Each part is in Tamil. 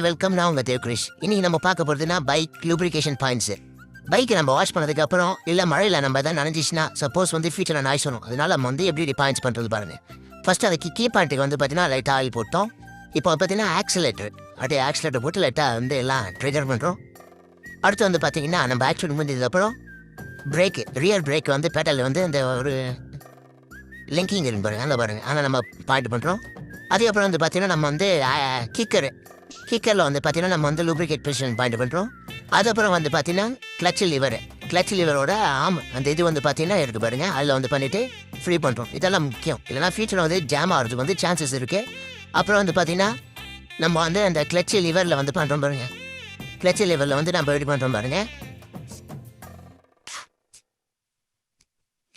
ஹாய் வெல்கம், நான் உங்கள் தேவ்கிரிஷ். இன்னைக்கு நம்ம பார்க்க போகிறதுனா பைக் லூப்ரிகேஷன் பாயிண்ட்ஸு. பைக்கை நம்ம வாஷ் பண்ணதுக்கப்புறம் இல்லை மழையில் நம்ம எதாவது நனைஞ்சிச்சுன்னா சப்போஸ் ஃபியூச்சரில் நாய்ஸ் வரும். அதனால நம்ம எப்படி பாயிண்ட்ஸ் பண்ணுறது பாருங்க. ஃபஸ்ட்டு அதுக்கு கீ பாயிண்ட்டுக்கு பார்த்தீங்கன்னா லைட்டாக ஆயில் போட்டோம். இப்போ பார்த்தீங்கன்னா ஆக்சிலேட்டர் அப்படியே ஆக்சிலேட்டர் போட்டு லைட்டாக எல்லாம் ட்ரிகர் பண்ணுறோம். அடுத்து பார்த்தீங்கன்னா நம்ம ஆக்சிலேட் முடிஞ்சதுக்கப்புறம் பிரேக்கு ரியர் பிரேக் பேட்டலில் இந்த ஒரு லிங்கிங் இருக்கு பாருங்க, அந்த பாருங்கள் அதை நம்ம பாயிண்ட் பண்ணுறோம். அதுக்கப்புறம் பார்த்தீங்கன்னா நம்ம கிக்கரில் பார்த்தீங்கன்னா நம்ம லூப்ரிகேட் பொசிஷன் பாயிண்ட் பண்ணுறோம். அதுக்கப்புறம் பார்த்தீங்கன்னா கிளச் லிவரோட ஆம் அந்த இது பார்த்தீங்கன்னா இருக்குது பாருங்க, அதில் பண்ணிவிட்டு ஃப்ரீ பண்ணுறோம். இதெல்லாம் முக்கியம், இல்லைனா ஃபியூச்சரில் ஜாம் ஆகிறதுக்கு சான்சஸ் இருக்குது. அப்புறம் பார்த்தீங்கன்னா நம்ம அந்த கிளச் லிவரில் பண்ணுறோம் பாருங்க. கிளச் லிவரில் நம்ம எப்படி பண்ணுறோம் பாருங்க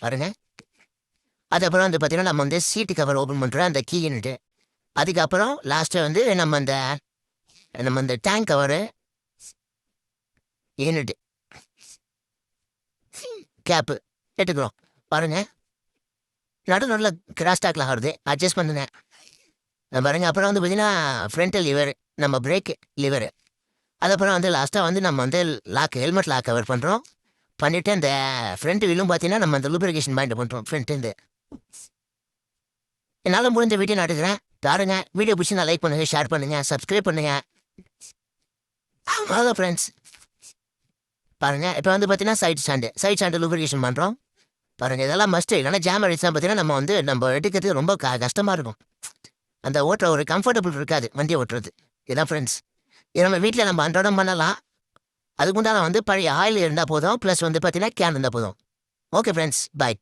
பாருங்க. அதுக்கப்புறம் பார்த்தீங்கன்னா நம்ம சீட்டு கவர் ஓப்பன் பண்ணுறோம் அந்த கீன்ட்டு. அதுக்கப்புறம் லாஸ்ட்டு நம்ம இந்த டேங்க் கவரு யூனிட்டு கேப்பு எடுத்துக்கிறோம் பாருங்க. நடுவில் கிராஸ் டாக்ல ஆகுது, அட்ஜஸ்ட் பண்ணுங்க பாருங்க. அப்புறம் பார்த்தீங்கன்னா ஃப்ரண்ட் லிவர் நம்ம பிரேக் லிவரு. அதுக்கப்புறம் லாஸ்ட்டாக நம்ம லாக் ஹெல்மெட் லாக் கவர் பண்ணுறோம். பண்ணிவிட்டு அந்த ஃப்ரண்ட் வீலும் பார்த்தீங்கன்னா நம்ம அந்த லூப்ரிகேஷன் பாயிண்ட் பண்ணுறோம் ஃப்ரண்ட்டு. என்னால் முடிஞ்ச வீடியோ நான் எடுக்கிறேன் பாருங்க. வீடியோ பிடிச்சி நான் லைக் பண்ணுங்கள், ஷேர் பண்ணுங்கள், சப்ஸ்கிரைப் பண்ணுங்கள். அவ்வளோ ஃப்ரெண்ட்ஸ் பாருங்கள். இப்போ பார்த்தீங்கன்னா சைட் ஸ்டாண்டு லூப்ரிகேஷன் பண்ணுறோம் பாருங்கள். இதெல்லாம் மஸ்ட்டு, இல்லைனா ஜாம் அடிச்சா பார்த்தீங்கன்னா நம்ம எடுக்கிறதுக்கு ரொம்ப கஷ்டமாக இருக்கும். அந்த ஓட்டுற ஒரு கம்ஃபர்டபுள் இருக்காது வண்டியை ஓட்டுறது. இதுதான் ஃப்ரெண்ட்ஸ். இது நம்ம வீட்டில் நம்ம அன்றாடம் பண்ணலாம். அதுக்கு உண்டான பழைய ஆயில் இருந்தால் போதும், ப்ளஸ் பார்த்தீங்கன்னா கேன் இருந்தால் போதும். ஓகே ஃப்ரெண்ட்ஸ், பாய்.